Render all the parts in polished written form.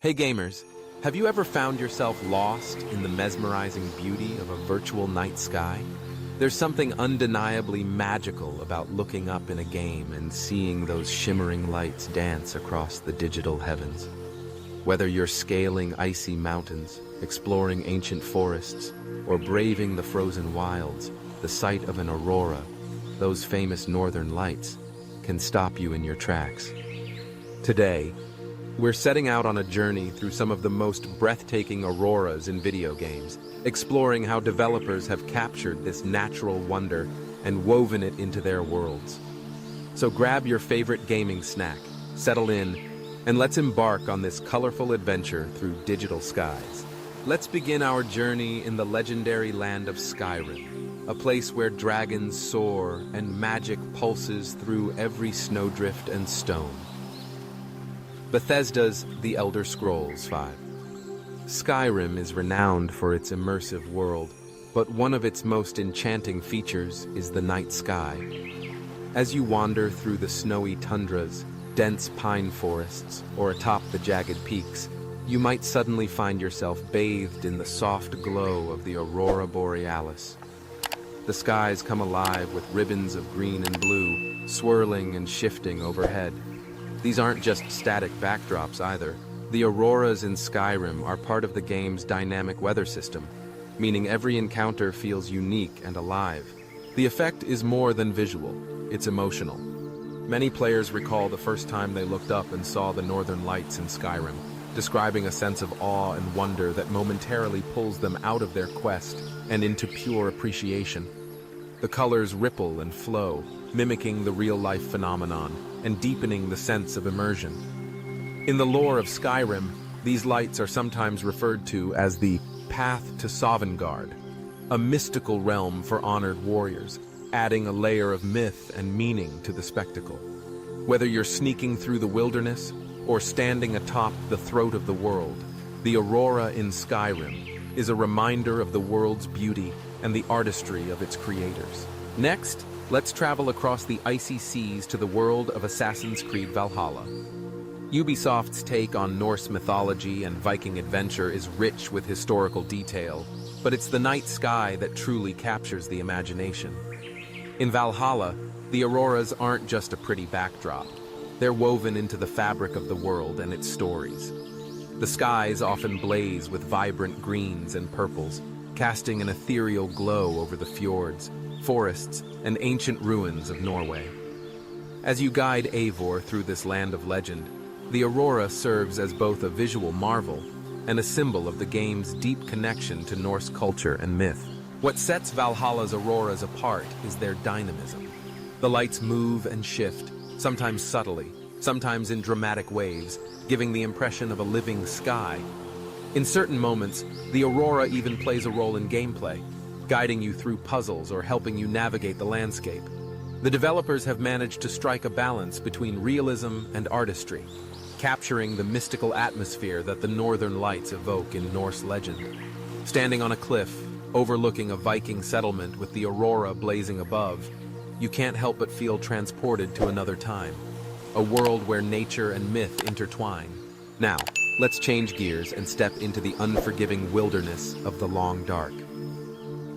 Hey gamers, have you ever found yourself lost in the mesmerizing beauty of a virtual night sky? There's something undeniably magical about looking up in a game and seeing those shimmering lights dance across the digital heavens. Whether you're scaling icy mountains, exploring ancient forests, or braving the frozen wilds, the sight of an aurora, those famous northern lights, can stop you in your tracks. Today, we're setting out on a journey through some of the most breathtaking auroras in video games, exploring how developers have captured this natural wonder and woven it into their worlds. So grab your favorite gaming snack, settle in, and let's embark on this colorful adventure through digital skies. Let's begin our journey in the legendary land of Skyrim, a place where dragons soar and magic pulses through every snowdrift and stone. Bethesda's The Elder Scrolls V. Skyrim is renowned for its immersive world, but one of its most enchanting features is the night sky. As you wander through the snowy tundras, dense pine forests, or atop the jagged peaks, you might suddenly find yourself bathed in the soft glow of the Aurora Borealis. The skies come alive with ribbons of green and blue, swirling and shifting overhead. These aren't just static backdrops either. The auroras in Skyrim are part of the game's dynamic weather system, meaning every encounter feels unique and alive. The effect is more than visual, it's emotional. Many players recall the first time they looked up and saw the northern lights in Skyrim, describing a sense of awe and wonder that momentarily pulls them out of their quest and into pure appreciation. The colors ripple and flow, mimicking the real-life phenomenon and deepening the sense of immersion. In the lore of Skyrim, these lights are sometimes referred to as the Path to Sovngarde, a mystical realm for honored warriors, adding a layer of myth and meaning to the spectacle. Whether you're sneaking through the wilderness or standing atop the throat of the world, the Aurora in Skyrim is a reminder of the world's beauty and the artistry of its creators. Next, let's travel across the icy seas to the world of Assassin's Creed Valhalla. Ubisoft's take on Norse mythology and Viking adventure is rich with historical detail, but it's the night sky that truly captures the imagination. In Valhalla, the auroras aren't just a pretty backdrop. They're woven into the fabric of the world and its stories. The skies often blaze with vibrant greens and purples, casting an ethereal glow over the fjords, forests, and ancient ruins of Norway. As you guide Eivor through this land of legend, the aurora serves as both a visual marvel and a symbol of the game's deep connection to Norse culture and myth. What sets Valhalla's auroras apart is their dynamism. The lights move and shift, sometimes subtly, sometimes in dramatic waves, giving the impression of a living sky. In certain moments, the aurora even plays a role in gameplay, guiding you through puzzles or helping you navigate the landscape. The developers have managed to strike a balance between realism and artistry, capturing the mystical atmosphere that the northern lights evoke in Norse legend. Standing on a cliff, overlooking a Viking settlement with the aurora blazing above, you can't help but feel transported to another time, a world where nature and myth intertwine. Now, let's change gears and step into the unforgiving wilderness of the Long Dark.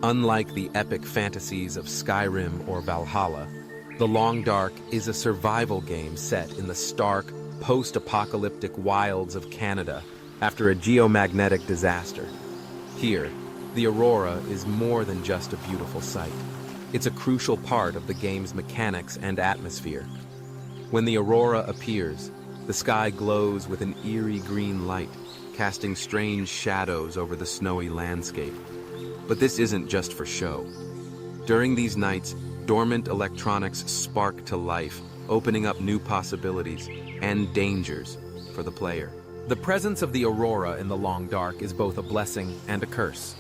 Unlike the epic fantasies of Skyrim or Valhalla, The Long Dark is a survival game set in the stark, post-apocalyptic wilds of Canada after a geomagnetic disaster. Here, the aurora is more than just a beautiful sight. It's a crucial part of the game's mechanics and atmosphere. When the aurora appears, the sky glows with an eerie green light, casting strange shadows over the snowy landscape. But this isn't just for show. During these nights, dormant electronics spark to life, opening up new possibilities and dangers for the player. The presence of the aurora in the Long Dark is both a blessing and a curse.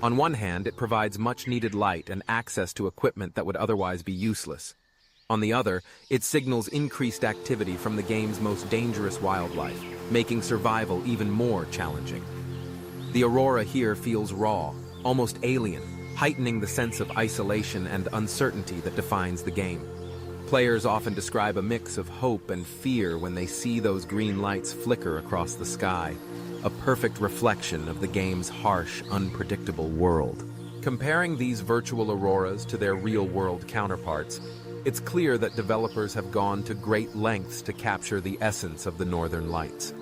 On one hand, it provides much-needed light and access to equipment that would otherwise be useless. On the other, it signals increased activity from the game's most dangerous wildlife, making survival even more challenging. The aurora here feels raw, almost alien, heightening the sense of isolation and uncertainty that defines the game. Players often describe a mix of hope and fear when they see those green lights flicker across the sky, a perfect reflection of the game's harsh, unpredictable world. Comparing these virtual auroras to their real-world counterparts, it's clear that developers have gone to great lengths to capture the essence of the northern lights.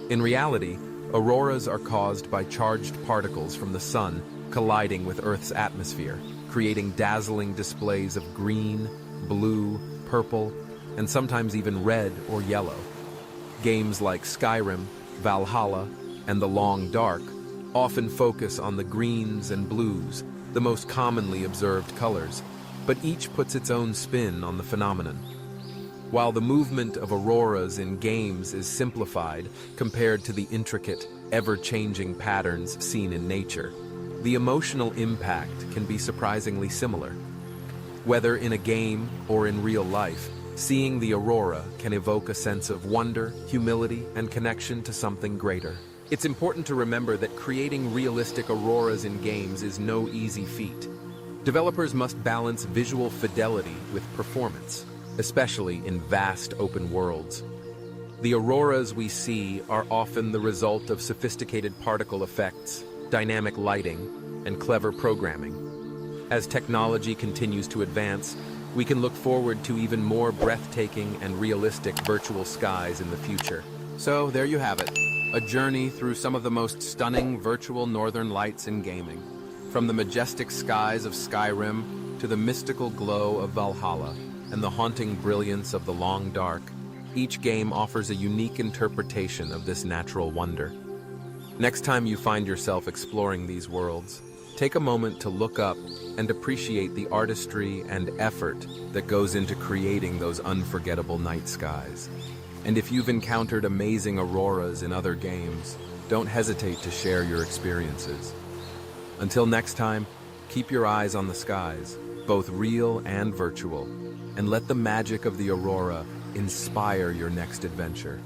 In reality, auroras are caused by charged particles from the sun colliding with Earth's atmosphere, creating dazzling displays of green, blue, purple, and sometimes even red or yellow. Games like Skyrim, Valhalla, and The Long Dark often focus on the greens and blues, the most commonly observed colors, but each puts its own spin on the phenomenon. While the movement of auroras in games is simplified compared to the intricate, ever-changing patterns seen in nature, the emotional impact can be surprisingly similar. Whether in a game or in real life, seeing the aurora can evoke a sense of wonder, humility, and connection to something greater. It's important to remember that creating realistic auroras in games is no easy feat. Developers must balance visual fidelity with performance, especially in vast open worlds. The auroras we see are often the result of sophisticated particle effects, dynamic lighting, and clever programming. As technology continues to advance, we can look forward to even more breathtaking and realistic virtual skies in the future. So there you have it, a journey through some of the most stunning virtual northern lights in gaming. From the majestic skies of Skyrim to the mystical glow of Valhalla and the haunting brilliance of The Long Dark, each game offers a unique interpretation of this natural wonder. Next time you find yourself exploring these worlds, take a moment to look up and appreciate the artistry and effort that goes into creating those unforgettable night skies. And if you've encountered amazing auroras in other games, don't hesitate to share your experiences. Until next time, keep your eyes on the skies, both real and virtual, and let the magic of the aurora inspire your next adventure.